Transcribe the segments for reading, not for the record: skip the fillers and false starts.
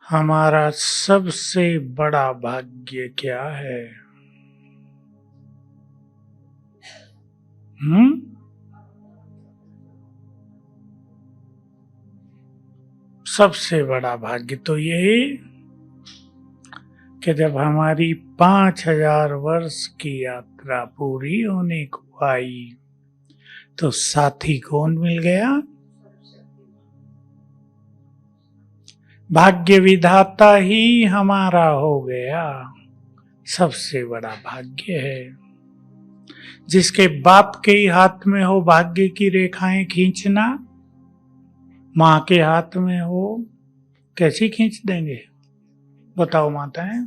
हमारा सबसे बड़ा भाग्य क्या है? हम्म? सबसे बड़ा भाग्य तो यही कि जब हमारी 5,000 वर्ष की यात्रा पूरी होने को आई तो साथी कौन मिल गया? भाग्य विधाता ही हमारा हो गया। सबसे बड़ा भाग्य है। जिसके बाप के ही हाथ में हो भाग्य की रेखाएं खींचना, माँ के हाथ में हो, कैसी खींच देंगे? बताओ माताएं,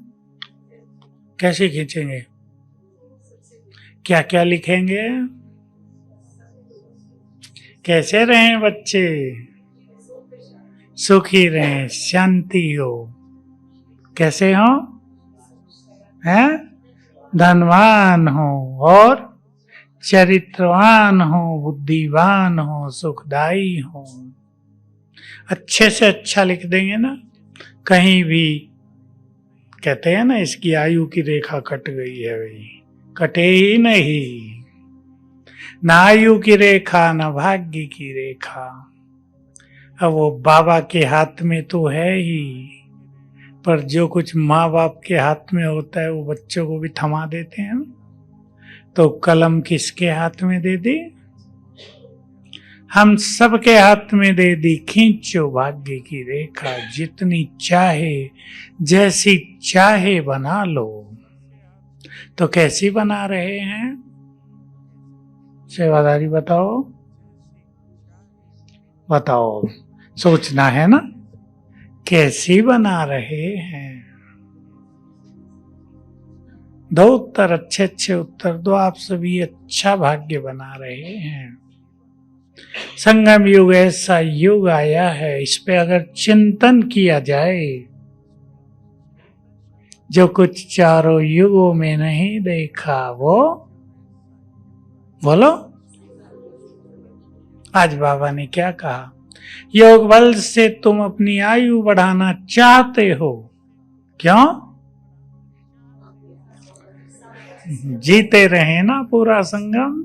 कैसे खींचेंगे? क्या क्या लिखेंगे? कैसे रहें बच्चे? सुखी रहें, शांति हो। कैसे हो? हैं? धनवान हो और चरित्रवान हो, बुद्धिवान हो, सुखदाई हो। अच्छे से अच्छा लिख देंगे ना। कहीं भी कहते हैं ना इसकी आयु की रेखा कट गई है, भाई कटे ही नहीं। ना आयु की रेखा, ना भाग्य की रेखा। अब वो बाबा के हाथ में तो है ही, पर जो कुछ माँ बाप के हाथ में होता है वो बच्चों को भी थमा देते हैं। तो कलम किसके हाथ में दे दी? हम सबके हाथ में दे दी। खींचो भाग्य की रेखा, जितनी चाहे जैसी चाहे बना लो। तो कैसी बना रहे हैं? सेवादारी बताओ, बताओ, सोचना है ना, कैसी बना रहे हैं? दो उत्तर, अच्छे अच्छे उत्तर दो। आप सभी अच्छा भाग्य बना रहे हैं। संगम युग ऐसा युग आया है, इस पे अगर चिंतन किया जाए, जो कुछ चारों युगों में नहीं देखा वो बोलो। आज बाबा ने क्या कहा? योग बल से तुम अपनी आयु बढ़ाना चाहते हो, क्यों? जीते रहे ना पूरा संगम।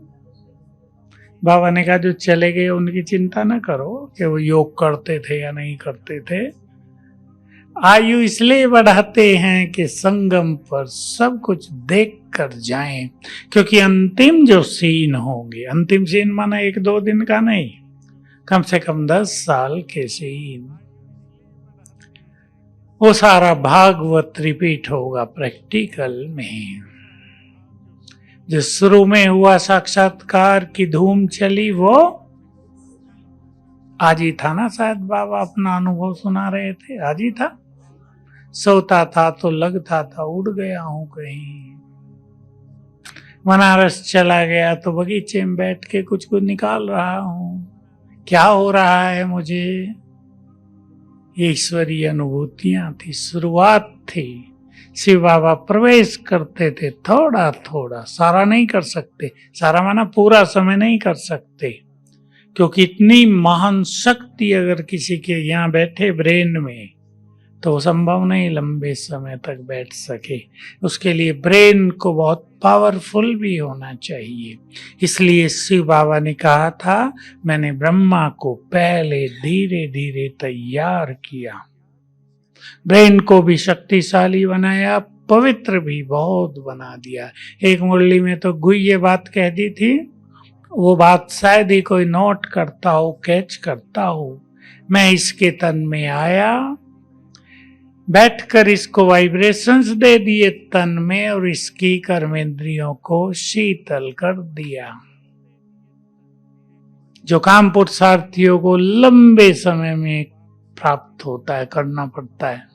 बाबा ने कहा जो चले गए उनकी चिंता न करो कि वो योग करते थे या नहीं करते थे। आयु इसलिए बढ़ाते हैं कि संगम पर सब कुछ देख कर जाएं, क्योंकि अंतिम जो सीन होंगे, अंतिम सीन माना 1-2 दिन का नहीं, कम से कम 10 साल के सीन, वो सारा भागवत रिपीट होगा प्रैक्टिकल में। जो शुरू में हुआ साक्षात्कार की धूम चली, वो आज ही था ना, शायद बाबा अपना अनुभव सुना रहे थे, आज ही था। सोता था तो लगता था उड़ गया हूं कहीं। बनारस चला गया तो बगीचे में बैठ के कुछ कुछ निकाल रहा हूं, क्या हो रहा है मुझे। ईश्वरीय अनुभूतियां थी, शुरुआत थी। शिव बाबा प्रवेश करते थे थोड़ा थोड़ा, सारा नहीं कर सकते, सारा माना पूरा समय नहीं कर सकते, क्योंकि इतनी महान शक्ति अगर किसी के यहाँ बैठे ब्रेन में तो संभव नहीं लंबे समय तक बैठ सके। उसके लिए ब्रेन को बहुत पावरफुल भी होना चाहिए। इसलिए शिव बाबा ने कहा था, मैंने ब्रह्मा को पहले धीरे धीरे तैयार किया, ब्रेन को भी शक्तिशाली बनाया, पवित्र भी बहुत बना दिया। एक मुरली में तो गुह्य बात कह दी थी, वो बात शायद ही कोई नोट करता हो, कैच करता हो। मैं इसके तन में आया, बैठकर इसको वाइब्रेशंस दे दिए तन में, और इसकी कर्मेंद्रियों को शीतल कर दिया। जो काम पुरुषार्थियों को लंबे समय में प्राप्त होता है, करना पड़ता है।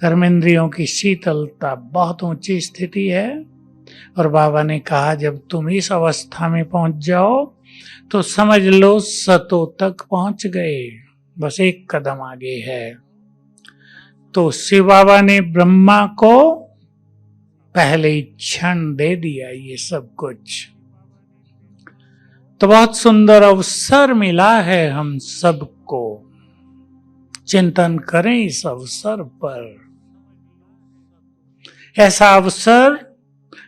कर्मेंद्रियों की शीतलता बहुत ऊंची स्थिति है। और बाबा ने कहा जब तुम इस अवस्था में पहुंच जाओ तो समझ लो सतो तक पहुंच गए, बस एक कदम आगे है। तो शिव बाबा ने ब्रह्मा को पहले ही क्षण दे दिया ये सब कुछ। तो बहुत सुंदर अवसर मिला है हम सबको। चिंतन करें इस अवसर पर। ऐसा अवसर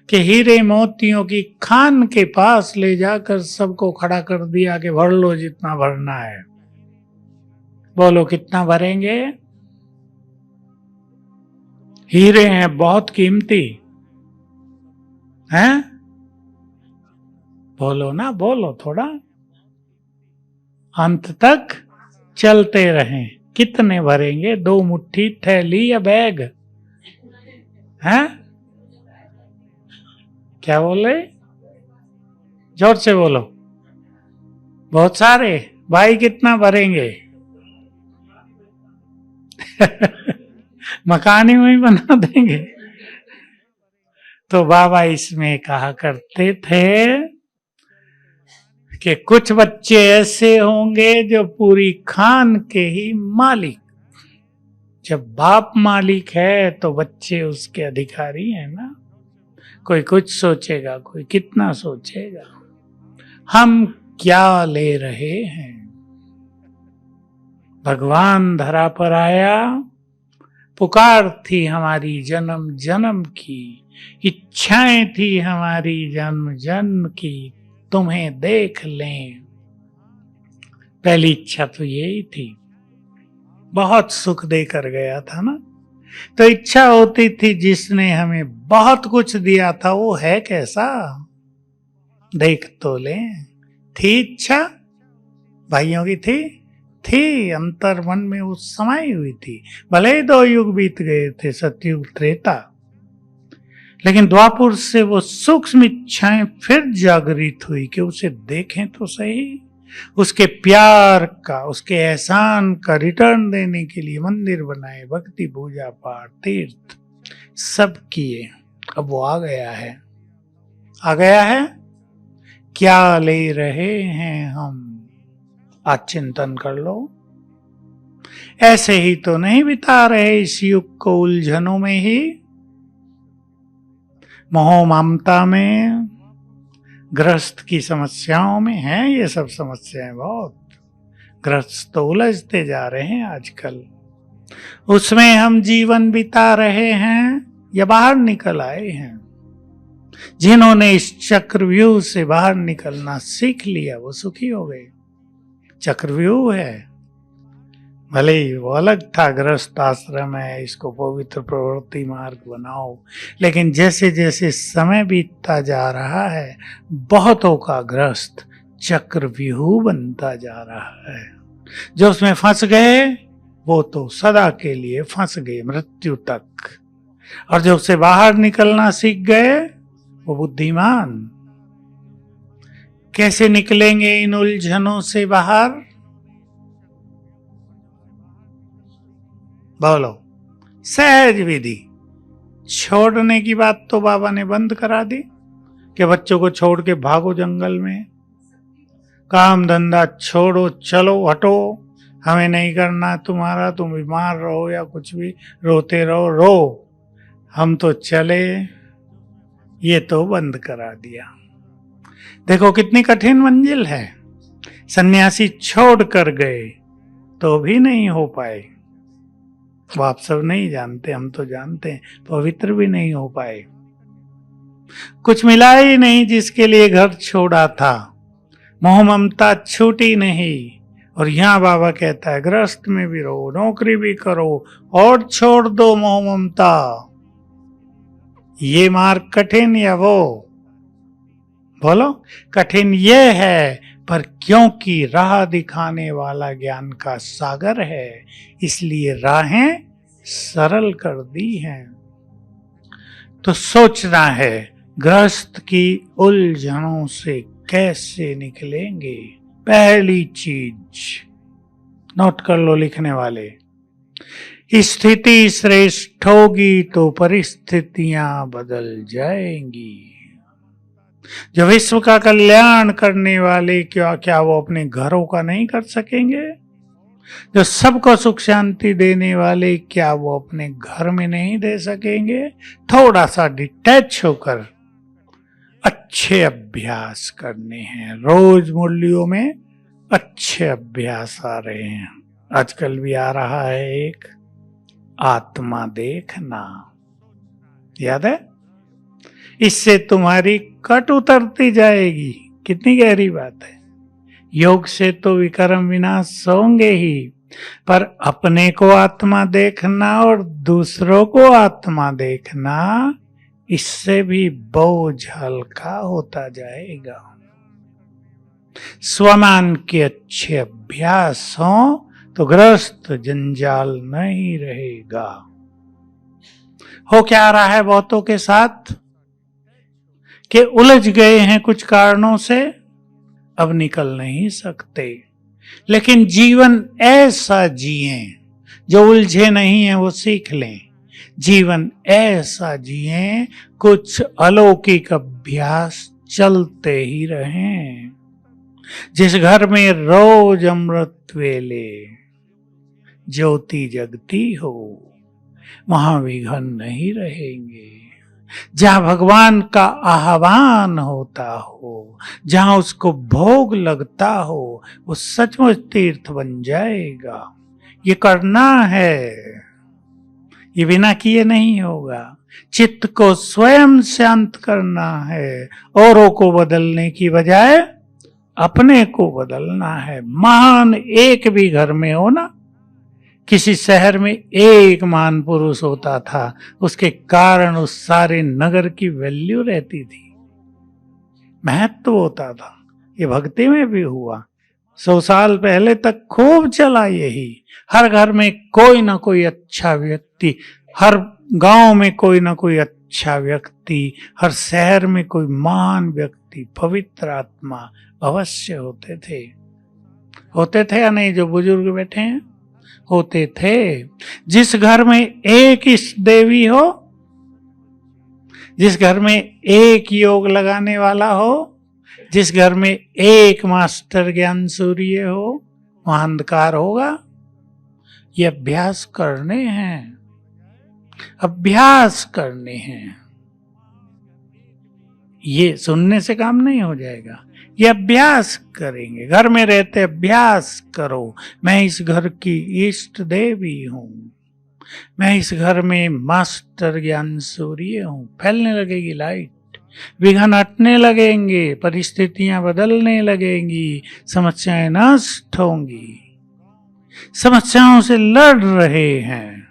कि हीरे मोतियों की खान के पास ले जाकर सबको खड़ा कर दिया कि भर लो जितना भरना है। बोलो कितना भरेंगे? हीरे हैं बहुत कीमती हैं। बोलो ना, बोलो थोड़ा, अंत तक चलते रहें। कितने भरेंगे? 2 मुट्ठी, थैली या बैग? हैं? क्या बोले? जोर से बोलो। बहुत सारे भाई, कितना भरेंगे? मकान ही बना देंगे। तो बाबा इसमें कहा करते थे कि कुछ बच्चे ऐसे होंगे जो पूरी खान के ही मालिक। जब बाप मालिक है तो बच्चे उसके अधिकारी हैं ना। कोई कुछ सोचेगा, कोई कितना सोचेगा। हम क्या ले रहे हैं? भगवान धरा पर आया, पुकार थी हमारी जन्म जन्म की, इच्छाएं थी हमारी जन्म जन्म की, तुम्हें देख लें। पहली इच्छा तो यही थी। बहुत सुख देकर गया था ना। तो इच्छा होती थी जिसने हमें बहुत कुछ दिया था वो है कैसा, देख तो लें। थी इच्छा भाइयों की, थी अंतर मन में उस समय हुई थी। भले ही 2 युग बीत गए थे, सतयुग त्रेता, लेकिन द्वापुर से वो सूक्ष्म इच्छाएं फिर जागृत हुई कि उसे देखें तो सही। उसके प्यार का, उसके एहसान का रिटर्न देने के लिए मंदिर बनाए, भक्ति पूजा पाठ तीर्थ सब किए। अब वो आ गया है, आ गया है। क्या ले रहे हैं हम? आज चिंतन कर लो। ऐसे ही तो नहीं बिता रहे इस युग को उलझनों में ही, मोह ममता में, ग्रस्त की समस्याओं में। हैं ये सब समस्याएं बहुत। ग्रस्त तो उलझते जा रहे हैं आजकल। उसमें हम जीवन बिता रहे हैं या बाहर निकल आए हैं। जिन्होंने इस चक्रव्यूह से बाहर निकलना सीख लिया वो सुखी हो गए। चक्रव्यूह है, भले ही वो अलग था, ग्रस्त आश्रम है, इसको पवित्र प्रवृत्ति मार्ग बनाओ। लेकिन जैसे जैसे समय बीतता जा रहा है, बहुतों का ग्रस्त चक्रव्यूह बनता जा रहा है। जो उसमें फंस गए वो तो सदा के लिए फंस गए, मृत्यु तक। और जो उससे बाहर निकलना सीख गए वो बुद्धिमान। कैसे निकलेंगे इन उलझनों से बाहर? बोलो। सहज विधि। छोड़ने की बात तो बाबा ने बंद करा दी कि बच्चों को छोड़ के भागो जंगल में, काम धंधा छोड़ो, चलो हटो, हमें नहीं करना तुम्हारा, तुम बीमार रहो या कुछ भी, रोते रहो, रो, हम तो चले। ये तो बंद करा दिया। देखो कितनी कठिन मंजिल है। सन्यासी छोड़ कर गए तो भी नहीं हो पाए। वो आप सब नहीं जानते, हम तो जानते हैं। पवित्र भी नहीं हो पाए। कुछ मिला ही नहीं जिसके लिए घर छोड़ा था। मोह ममता छूटी नहीं। और यहाँ बाबा कहता है ग्रस्त में भी रहो, नौकरी भी करो और छोड़ दो मोह ममता। ये मार्ग कठिन या वो? बोलो। कठिन ये है, पर क्योंकि राह दिखाने वाला ज्ञान का सागर है, इसलिए राहें सरल कर दी हैं। तो सोचना है ग्रस्त की उलझनों से कैसे निकलेंगे। पहली चीज नोट कर लो लिखने वाले, स्थिति श्रेष्ठ होगी तो परिस्थितियां बदल जाएंगी। जो विश्व का कल्याण करने वाले क्या वो अपने घरों का नहीं कर सकेंगे? जो सबको सुख शांति देने वाले क्या वो अपने घर में नहीं दे सकेंगे? थोड़ा सा डिटैच होकर अच्छे अभ्यास करने हैं। रोज मुरलियों में अच्छे अभ्यास आ रहे हैं। आजकल भी आ रहा है एक आत्मा देखना, याद है? इससे तुम्हारी कट उतरती जाएगी। कितनी गहरी बात है। योग से तो विकर्म विनाश होंगे ही, पर अपने को आत्मा देखना और दूसरों को आत्मा देखना, इससे भी बोझ हल्का होता जाएगा। स्वमान के अच्छे अभ्यास हो तो ग्रस्त जंजाल नहीं रहेगा। हो क्या रहा है बहुतों के साथ कि उलझ गए हैं कुछ कारणों से, अब निकल नहीं सकते। लेकिन जीवन ऐसा जिए, जो उलझे नहीं है वो सीख लें। जीवन ऐसा जिए, कुछ अलौकिक अभ्यास चलते ही रहें। जिस घर में रोज अमृत वेले ज्योति जगती हो, वहां विघन नहीं रहेंगे। जहां भगवान का आह्वान होता हो, जहां उसको भोग लगता हो, वो सचमुच तीर्थ बन जाएगा। ये करना है, ये बिना किए नहीं होगा। चित्त को स्वयं शांत करना है, औरों को बदलने की बजाय अपने को बदलना है। महान एक भी घर में हो ना, किसी शहर में एक महान पुरुष होता था, उसके कारण उस सारे नगर की वैल्यू रहती थी, महत्व होता था। ये भक्ति में भी हुआ। 100 साल पहले तक खूब चला यही। हर घर में कोई ना कोई अच्छा व्यक्ति, हर गांव में कोई ना कोई अच्छा व्यक्ति, हर शहर में कोई महान व्यक्ति, पवित्र आत्मा अवश्य होते थे। होते थे या नहीं? जो बुजुर्ग बैठे हैं, होते थे। जिस घर में एक इष्ट देवी हो, जिस घर में एक योग लगाने वाला हो, जिस घर में एक मास्टर ज्ञान सूर्य हो, वहां अंधकार होगा। ये अभ्यास करने हैं, अभ्यास करने हैं। ये सुनने से काम नहीं हो जाएगा, ये अभ्यास करेंगे। घर में रहते अभ्यास करो, मैं इस घर की इष्ट देवी हूं, मैं इस घर में मास्टर ज्ञान सूर्य हूं। फैलने लगेगी लाइट, विघ्न हटने लगेंगे, परिस्थितियां बदलने लगेंगी, समस्याएं नष्ट होंगी। समस्याओं से लड़ रहे हैं,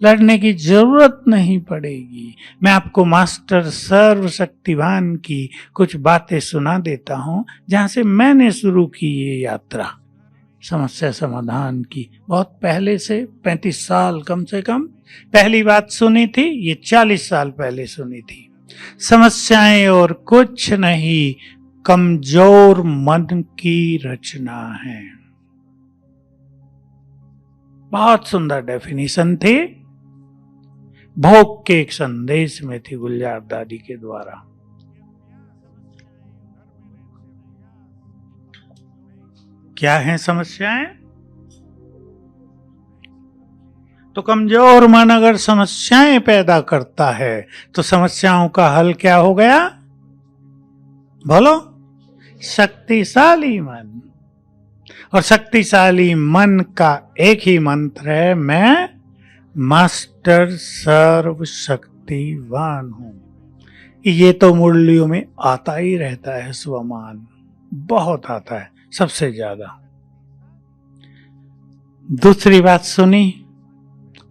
लड़ने की जरूरत नहीं पड़ेगी। मैं आपको मास्टर सर्वशक्तिवान की कुछ बातें सुना देता हूं, जहां से मैंने शुरू की ये यात्रा समस्या समाधान की। बहुत पहले से, 35 साल कम से कम पहली बात सुनी थी, ये 40 साल पहले सुनी थी। समस्याएं और कुछ नहीं, कमजोर मन की रचना है। बहुत सुंदर डेफिनेशन थी, भोग के एक संदेश में थी, गुलजार दादी के द्वारा। क्या है समस्याएं? तो कमजोर मन अगर समस्याएं पैदा करता है, तो समस्याओं का हल क्या हो गया? बोलो। शक्तिशाली मन। और शक्तिशाली मन का एक ही मंत्र है, मैं मास्टर सर्वशक्तिवान हूं। ये तो मुरलियों में आता ही रहता है, स्वमान बहुत आता है, सबसे ज्यादा। दूसरी बात सुनी,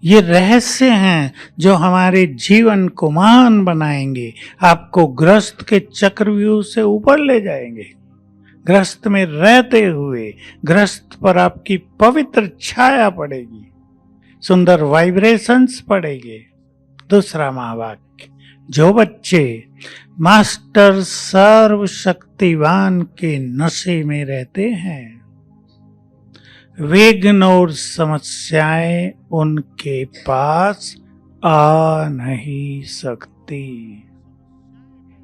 ये रहस्य हैं जो हमारे जीवन को महान बनाएंगे, आपको ग्रस्त के चक्रव्यूह से ऊपर ले जाएंगे। ग्रस्त में रहते हुए ग्रस्त पर आपकी पवित्र छाया पड़ेगी, सुंदर वाइब्रेशंस पड़ेंगे। दूसरा महावाक्य, जो बच्चे मास्टर सर्वशक्तिवान के नशे में रहते हैं, विघ्न और समस्याएं उनके पास आ नहीं सकती।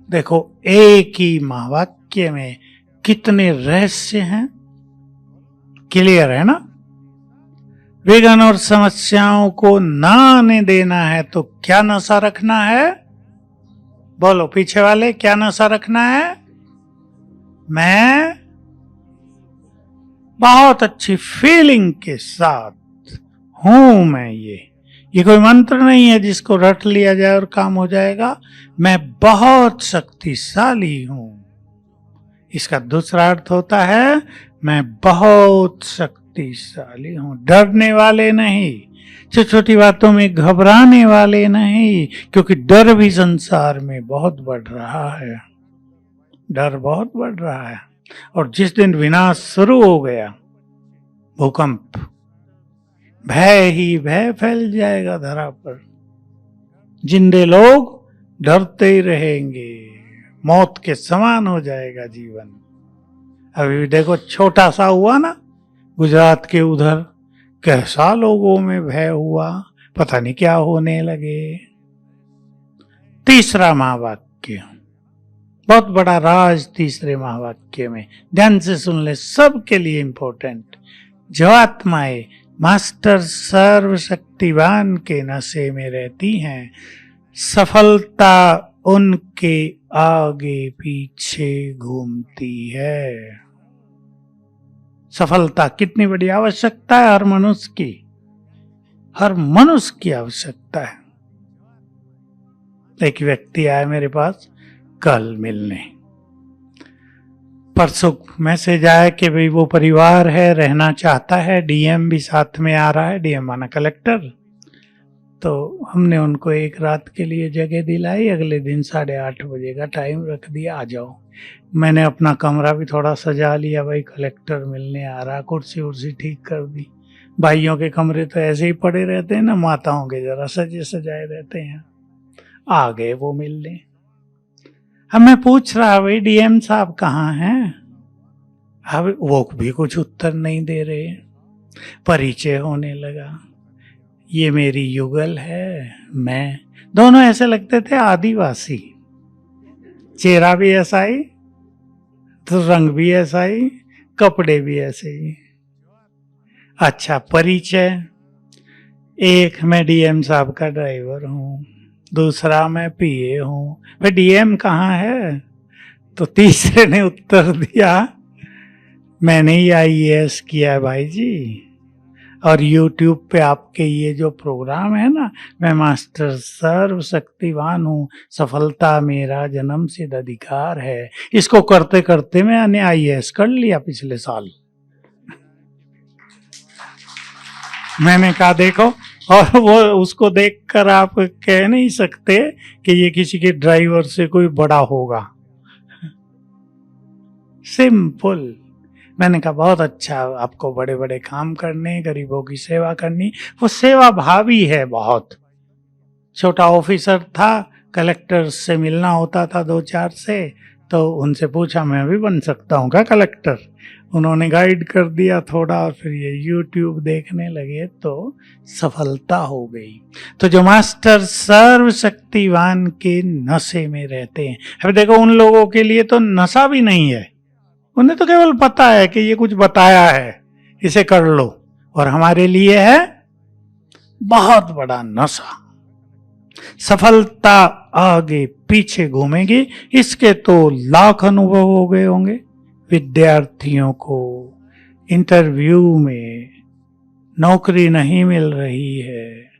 देखो, एक ही महावाक्य में कितने रहस्य हैं, क्लियर है ना? विघ्न और समस्याओं को ना आने देना है तो क्या नशा रखना है? बोलो पीछे वाले, क्या नशा रखना है? मैं बहुत अच्छी फीलिंग के साथ हूं मैं। ये कोई मंत्र नहीं है जिसको रट लिया जाए और काम हो जाएगा। मैं बहुत शक्तिशाली हूं। इसका दूसरा अर्थ होता है मैं बहुत शक्तिशाली हूं। डरने वाले नहीं, छोटी छोटी बातों में घबराने वाले नहीं, क्योंकि डर भी संसार में बहुत बढ़ रहा है। डर बहुत बढ़ रहा है। और जिस दिन विनाश शुरू हो गया, भूकंप, भय ही भय फैल जाएगा धरा पर। जिंदे लोग डरते ही रहेंगे, मौत के समान हो जाएगा जीवन। अभी भी देखो छोटा सा हुआ ना गुजरात के उधर, कैसा लोगों में भय हुआ, पता नहीं क्या होने लगे। तीसरा महावाक्य, बहुत बड़ा राज तीसरे महावाक्य में, ध्यान से सुन ले, सबके लिए इंपॉर्टेंट। जो आत्माएं मास्टर सर्वशक्तिवान के नशे में रहती हैं, सफलता उनके आगे पीछे घूमती है। सफलता कितनी बड़ी आवश्यकता है हर मनुष्य की, हर मनुष्य की आवश्यकता है। एक व्यक्ति आया मेरे पास कल मिलने, परसों मैसेज आया कि भाई वो परिवार है, रहना चाहता है, डीएम भी साथ में आ रहा है, डीएम माना कलेक्टर। तो हमने उनको एक रात के लिए जगह दिलाई, अगले दिन 8:30 बजे का टाइम रख दिया, आ जाओ। मैंने अपना कमरा भी थोड़ा सजा लिया, भाई कलेक्टर मिलने आ रहा, कुर्सी उर्सी ठीक कर दी। भाइयों के कमरे तो ऐसे ही पड़े रहते हैं ना, माताओं के जरा सजे सजाए रहते हैं। आ गए वो मिलने। हमें पूछ रहा भाई डीएम साहब कहाँ हैं। अब वो भी कुछ उत्तर नहीं दे रहे। परिचय होने लगा, ये मेरी युगल है, मैं। दोनों ऐसे लगते थे आदिवासी, चेहरा भी ऐसा ही, तो रंग भी ऐसा ही, कपड़े भी ऐसे ही। अच्छा परिचय, एक मैं डीएम साहब का ड्राइवर हूँ, दूसरा मैं पीए हूँ। भाई डीएम कहाँ है? तो तीसरे ने उत्तर दिया, मैंने ही आईएएस किया है भाई जी, और YouTube पे आपके ये जो प्रोग्राम है ना, मैं मास्टर सर्वशक्तिवान हूँ, सफलता मेरा जन्म सिद्ध अधिकार है, इसको करते करते मैंने आईएएस कर लिया पिछले साल। मैंने कहा देखो, और वो उसको देखकर आप कह नहीं सकते कि ये किसी के ड्राइवर से कोई बड़ा होगा। सिंपल। मैंने कहा बहुत अच्छा, आपको बड़े बड़े काम करने, गरीबों की सेवा करनी, वो सेवा भावी है बहुत। छोटा ऑफिसर था, कलेक्टर से मिलना होता था 2-4 से, तो उनसे पूछा मैं भी बन सकता हूँ क्या कलेक्टर? उन्होंने गाइड कर दिया थोड़ा, और फिर ये YouTube देखने लगे तो सफलता हो गई। तो जो मास्टर सर्वशक्तिवान के नशे में रहते हैं, अब देखो उन लोगों के लिए तो नशा भी नहीं है, उन्हें तो केवल पता है कि ये कुछ बताया है, इसे कर लो। और हमारे लिए है बहुत बड़ा नशा। सफलता आगे पीछे घूमेगी, इसके तो लाख अनुभव हो गए होंगे। विद्यार्थियों को इंटरव्यू में नौकरी नहीं मिल रही है,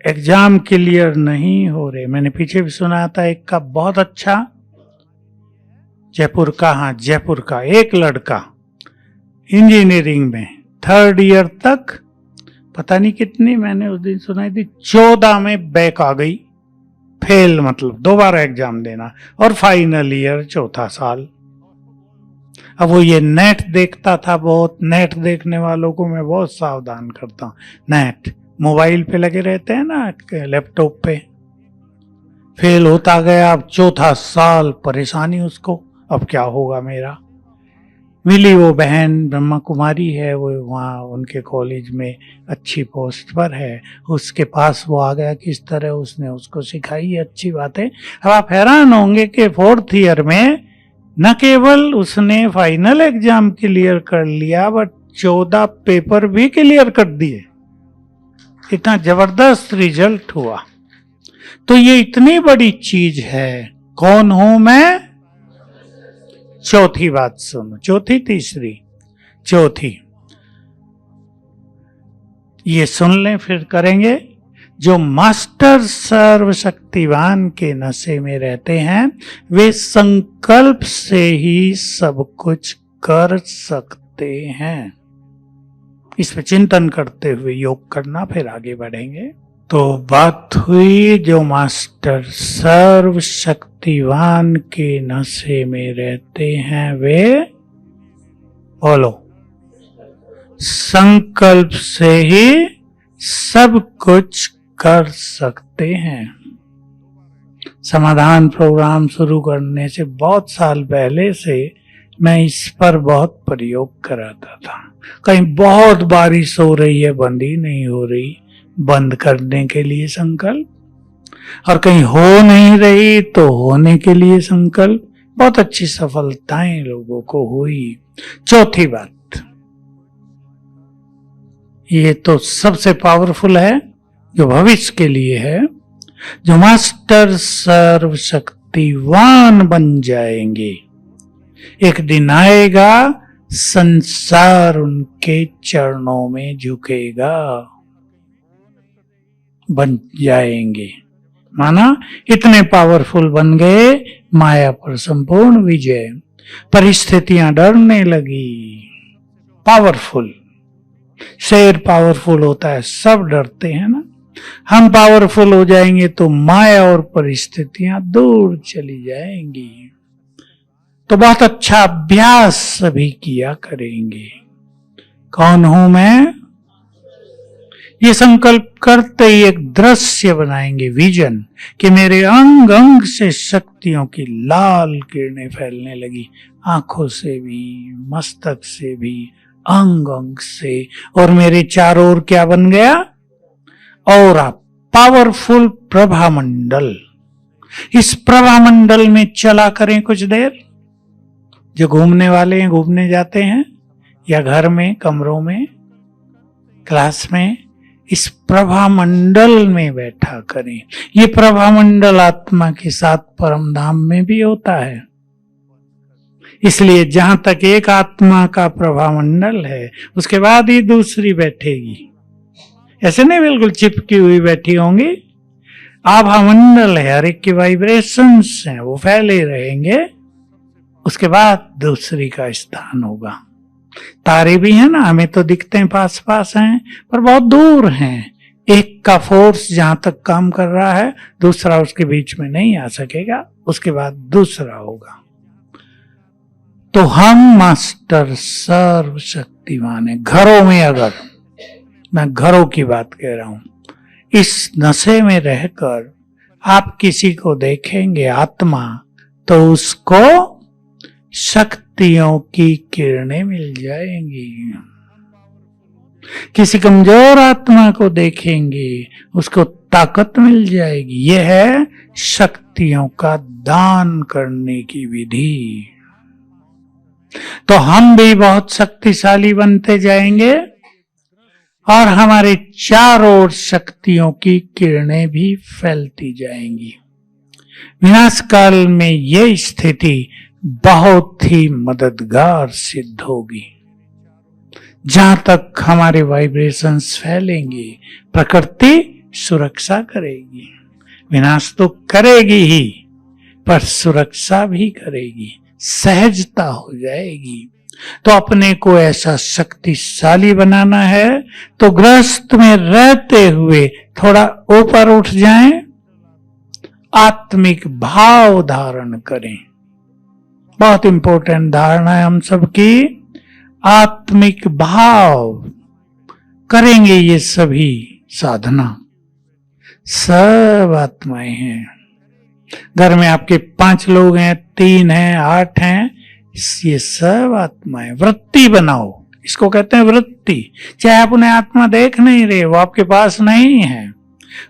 एग्जाम क्लियर नहीं हो रहे। मैंने पीछे भी सुना था एक का बहुत अच्छा, जयपुर का, हाँ जयपुर का एक लड़का इंजीनियरिंग में 3rd ईयर तक, पता नहीं कितनी, मैंने उस दिन सुनाई थी 14 में बैक आ गई, फेल, मतलब दोबारा एग्जाम देना, और फाइनल ईयर 4था साल। अब वो ये नेट देखता था बहुत, नेट देखने वालों को मैं बहुत सावधान करता हूँ। नेट मोबाइल पे लगे रहते हैं ना, लैपटॉप पे। फेल होता गया, अब 4था साल, परेशानी उसको, अब क्या होगा मेरा। मिली वो बहन, ब्रह्मा कुमारी है, वो वहाँ उनके कॉलेज में अच्छी पोस्ट पर है, उसके पास वो आ गया, किस तरह उसने उसको सिखाई अच्छी बातें। अब आप हैरान होंगे कि 4th ईयर में न केवल उसने फाइनल एग्जाम क्लियर कर लिया, बट 14 पेपर भी क्लियर कर दिए। इतना जबरदस्त रिजल्ट हुआ। तो ये इतनी बड़ी चीज है। कौन हूं मैं? चौथी बात सुनो, चौथी तीसरी। चौथी, ये सुन लें फिर करेंगे। जो मास्टर सर्वशक्तिवान के नशे में रहते हैं वे संकल्प से ही सब कुछ कर सकते हैं। इस पे चिंतन करते हुए योग करना, फिर आगे बढ़ेंगे। तो बात हुई जो मास्टर सर्वशक्तिवान के नशे में रहते हैं वे, बोलो, संकल्प से ही सब कुछ कर सकते हैं। समाधान प्रोग्राम शुरू करने से बहुत साल पहले से मैं इस पर बहुत प्रयोग कराता था। कहीं बहुत बारिश हो रही है, बंद ही नहीं हो रही, बंद करने के लिए संकल्प, और कहीं हो नहीं रही तो होने के लिए संकल्प। बहुत अच्छी सफलताएं लोगों को हुई। चौथी बात, ये तो सबसे पावरफुल है, जो भविष्य के लिए है। जो मास्टर सर्वशक्तिवान बन जाएंगे, एक दिन आएगा संसार उनके चरणों में झुकेगा, बन जाएंगे। माना इतने पावरफुल बन गए, माया पर संपूर्ण विजय, परिस्थितियां डरने लगी। पावरफुल, शेर पावरफुल होता है, सब डरते हैं ना। हम पावरफुल हो जाएंगे तो माया और परिस्थितियां दूर चली जाएंगी। तो बहुत अच्छा अभ्यास सभी किया करेंगे। कौन हूं मैं? ये संकल्प करते ही एक दृश्य बनाएंगे, विजन, कि मेरे अंग अंग से शक्तियों की लाल किरणें फैलने लगी, आंखों से भी, मस्तक से भी, अंग अंग से, और मेरे चारों ओर क्या बन गया? और आप पावरफुल प्रभामंडल। इस प्रभामंडल में चला करें कुछ देर। जो घूमने वाले हैं, घूमने जाते हैं, या घर में, कमरों में, क्लास में, इस प्रभामंडल में बैठा करें। ये प्रभामंडल आत्मा के साथ परम धाम में भी होता है। इसलिए जहां तक एक आत्मा का प्रभामंडल है, उसके बाद ही दूसरी बैठेगी। ऐसे नहीं बिल्कुल चिपकी हुई बैठी होंगी। आभामंडल है, हर एक की वाइब्रेशंस हैं, वो फैले रहेंगे। उसके बाद दूसरी का स्थान होगा। तारे भी हैं ना, हमें तो दिखते हैं पास पास हैं, पर बहुत दूर हैं। एक का फोर्स जहां तक काम कर रहा है, दूसरा उसके बीच में नहीं आ सकेगा, उसके बाद दूसरा होगा। तो हम मास्टर सर्वशक्तिवान है। घरों में, अगर मैं घरों की बात कह रहा हूं, इस नशे में रहकर आप किसी को देखेंगे आत्मा, तो उसको शक्तियों की किरणें मिल जाएंगी। किसी कमजोर आत्मा को देखेंगे, उसको ताकत मिल जाएगी। यह है शक्तियों का दान करने की विधि। तो हम भी बहुत शक्तिशाली बनते जाएंगे, और हमारे चारों ओर शक्तियों की किरणें भी फैलती जाएंगी। विनाश काल में यह स्थिति बहुत ही मददगार सिद्ध होगी। जहां तक हमारे वाइब्रेशंस फैलेंगे, प्रकृति सुरक्षा करेगी। विनाश तो करेगी ही, पर सुरक्षा भी करेगी, सहजता हो जाएगी। तो अपने को ऐसा शक्तिशाली बनाना है, तो गृहस्थ में रहते हुए थोड़ा ऊपर उठ जाएं, आत्मिक भाव धारण करें। बहुत इंपॉर्टेंट धारणा है हम सबकी। आत्मिक भाव करेंगे, ये सभी साधना। सब आत्माएं हैं। घर में आपके 5 लोग हैं, 3 हैं, 8 हैं, ये सब आत्माएं। वृत्ति बनाओ, इसको कहते हैं वृत्ति। चाहे आप उन्हें आत्मा देख नहीं रहे, वो आपके पास नहीं है,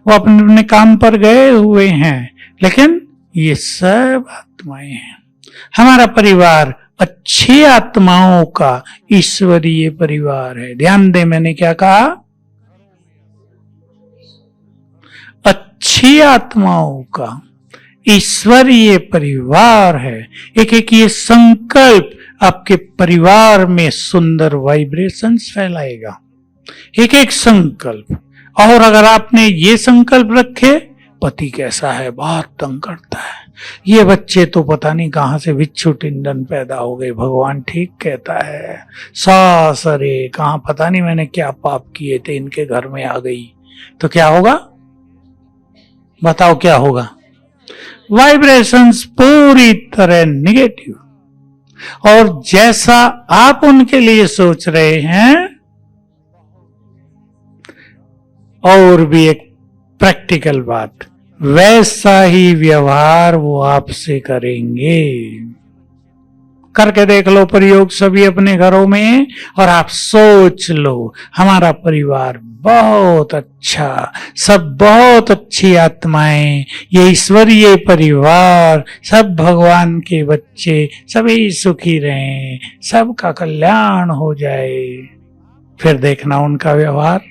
वो अपने अपने काम पर गए हुए हैं, लेकिन ये सब आत्माएं हैं। हमारा परिवार अच्छी आत्माओं का ईश्वरीय परिवार है। ध्यान दें, मैंने क्या कहा? अच्छी आत्माओं का ईश्वरीय परिवार है। एक एक ये संकल्प आपके परिवार में सुंदर वाइब्रेशंस फैलाएगा, एक एक संकल्प। और अगर आपने ये संकल्प रखे, पति कैसा है, बहुत तंग करता है, ये बच्चे तो पता नहीं कहां से बिच्छू टिंडन पैदा हो गए, भगवान ठीक कहता है, सास अरे कहां पता नहीं मैंने क्या पाप किए थे, इनके घर में आ गई, तो क्या होगा, बताओ क्या होगा? वाइब्रेशंस पूरी तरह निगेटिव। और जैसा आप उनके लिए सोच रहे हैं, और भी एक प्रैक्टिकल बात, वैसा ही व्यवहार वो आपसे करेंगे। करके देख लो प्रयोग सभी अपने घरों में, और आप सोच लो हमारा परिवार बहुत अच्छा, सब बहुत अच्छी आत्माएं, ये ईश्वरीय परिवार, सब भगवान के बच्चे, सभी सुखी रहें, सबका कल्याण हो जाए। फिर देखना उनका व्यवहार।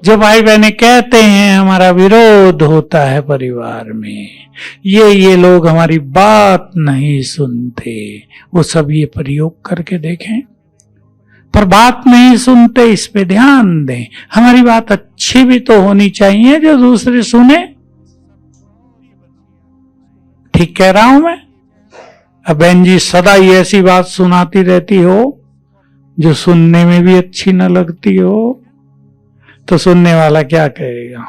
जो भाई बहने कहते हैं हमारा विरोध होता है परिवार में, ये लोग हमारी बात नहीं सुनते, वो सब ये प्रयोग करके देखें। पर बात नहीं सुनते, इस पे ध्यान दें। हमारी बात अच्छी भी तो होनी चाहिए जो दूसरे सुने। ठीक कह रहा हूं मैं? अब बहन जी सदा ही ऐसी बात सुनाती रहती हो जो सुनने में भी अच्छी न लगती हो, तो सुनने वाला क्या कहेगा?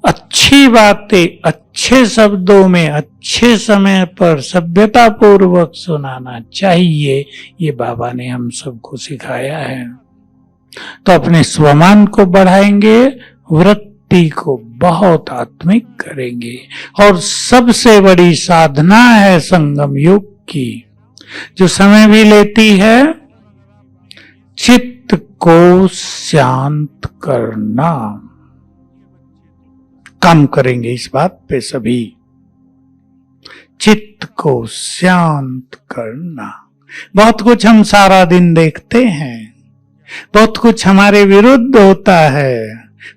अच्छी बातें अच्छे शब्दों में अच्छे समय पर सभ्यता पूर्वक सुनाना चाहिए, ये बाबा ने हम सबको सिखाया है। तो अपने स्वमान को बढ़ाएंगे, वृत्ति को बहुत आत्मिक करेंगे। और सबसे बड़ी साधना है संगम युग की, जो समय भी लेती है, चित्त को शांत करना। काम करेंगे इस बात पे सभी, चित्त को शांत करना। बहुत कुछ हम सारा दिन देखते हैं, बहुत कुछ हमारे विरुद्ध होता है,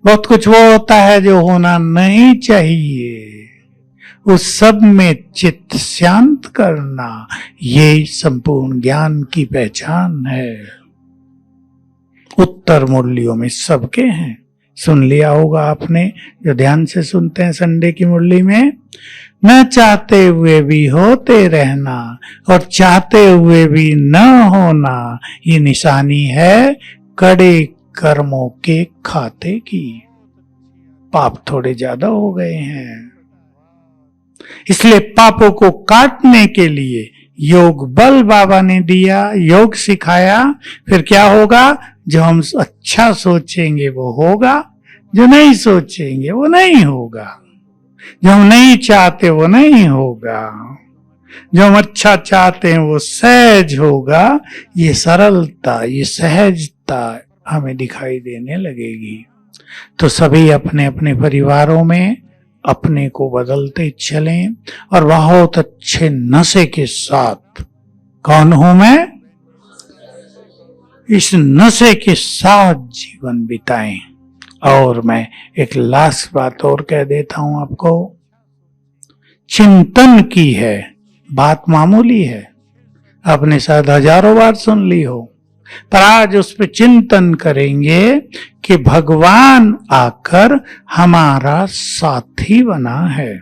बहुत कुछ वो होता है जो होना नहीं चाहिए। उस सब में चित्त शांत करना, ये संपूर्ण ज्ञान की पहचान है। उत्तर मुरलियों में सबके हैं, सुन लिया होगा आपने, जो ध्यान से सुनते हैं संडे की मुरली में। न चाहते हुए भी होते रहना और चाहते हुए भी न होना, ये निशानी है कड़े कर्मों के खाते की। पाप थोड़े ज्यादा हो गए हैं, इसलिए पापों को काटने के लिए योग बल बाबा ने दिया, योग सिखाया। फिर क्या होगा? जो हम अच्छा सोचेंगे वो होगा, जो नहीं सोचेंगे वो नहीं होगा, जो हम नहीं चाहते वो नहीं होगा, जो हम अच्छा चाहते हैं वो सहज होगा। ये सरलता, ये सहजता हमें दिखाई देने लगेगी। तो सभी अपने अपने परिवारों में अपने को बदलते चलें, और बहुत अच्छे नशे के साथ, कौन हूं मैं, इस नशे के साथ जीवन बिताएं। और मैं एक लास्ट बात और कह देता हूं आपको, चिंतन की है, बात मामूली है, आपने शायद हजारों बार सुन ली हो, पर आज उस पर चिंतन करेंगे कि भगवान आकर हमारा साथी बना है।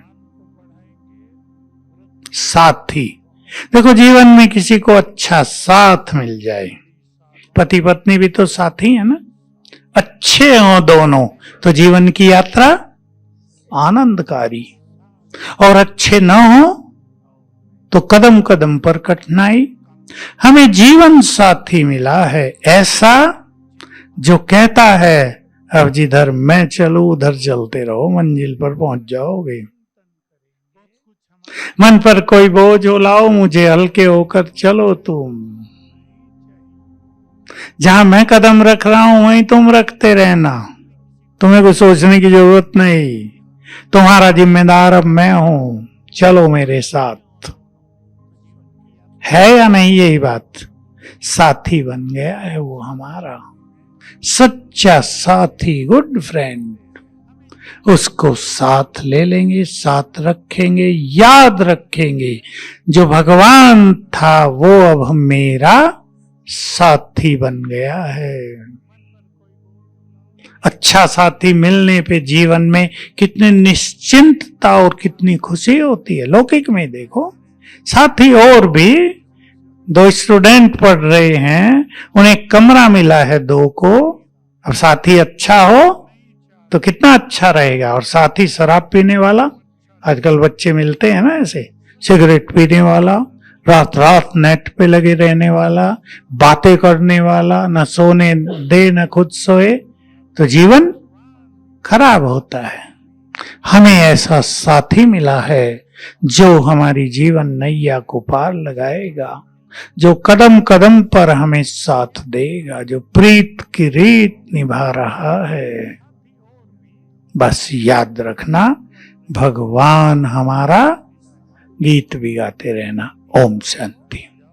साथी, देखो जीवन में किसी को अच्छा साथ मिल जाए, पति पत्नी भी तो साथी है ना, अच्छे हो दोनों तो जीवन की यात्रा आनंदकारी, और अच्छे न हो तो कदम कदम पर कठिनाई। हमें जीवन साथी मिला है ऐसा जो कहता है अब जिधर मैं चलूं उधर चलते रहो, मंजिल पर पहुंच जाओगे। मन पर कोई बोझ हो लाओ, मुझे हल्के होकर चलो तुम, जहां मैं कदम रख रहा हूं वहीं तुम रखते रहना, तुम्हें कुछ सोचने की जरूरत नहीं, तुम्हारा जिम्मेदार अब मैं हूं, चलो मेरे साथ। है या नहीं यही बात? साथी बन गया है वो हमारा, सच्चा साथी, गुड फ्रेंड। उसको साथ ले लेंगे, साथ रखेंगे, याद रखेंगे। जो भगवान था वो अब मेरा साथी बन गया है। अच्छा साथी मिलने पे जीवन में कितनी निश्चिंतता और कितनी खुशी होती है। लौकिक में देखो, साथी और भी 2 स्टूडेंट पढ़ रहे हैं, उन्हें कमरा मिला है 2 को। अब साथी अच्छा हो तो कितना अच्छा रहेगा। और साथी शराब पीने वाला, आजकल बच्चे मिलते हैं ना ऐसे, सिगरेट पीने वाला, रात रात नेट पे लगे रहने वाला, बातें करने वाला, न सोने दे न खुद सोए, तो जीवन खराब होता है। हमें ऐसा साथी मिला है जो हमारी जीवन नैया को पार लगाएगा, जो कदम कदम पर हमें साथ देगा, जो प्रीत की रीत निभा रहा है। बस याद रखना, भगवान हमारा, गीत भी गाते रहना। ओम शांति।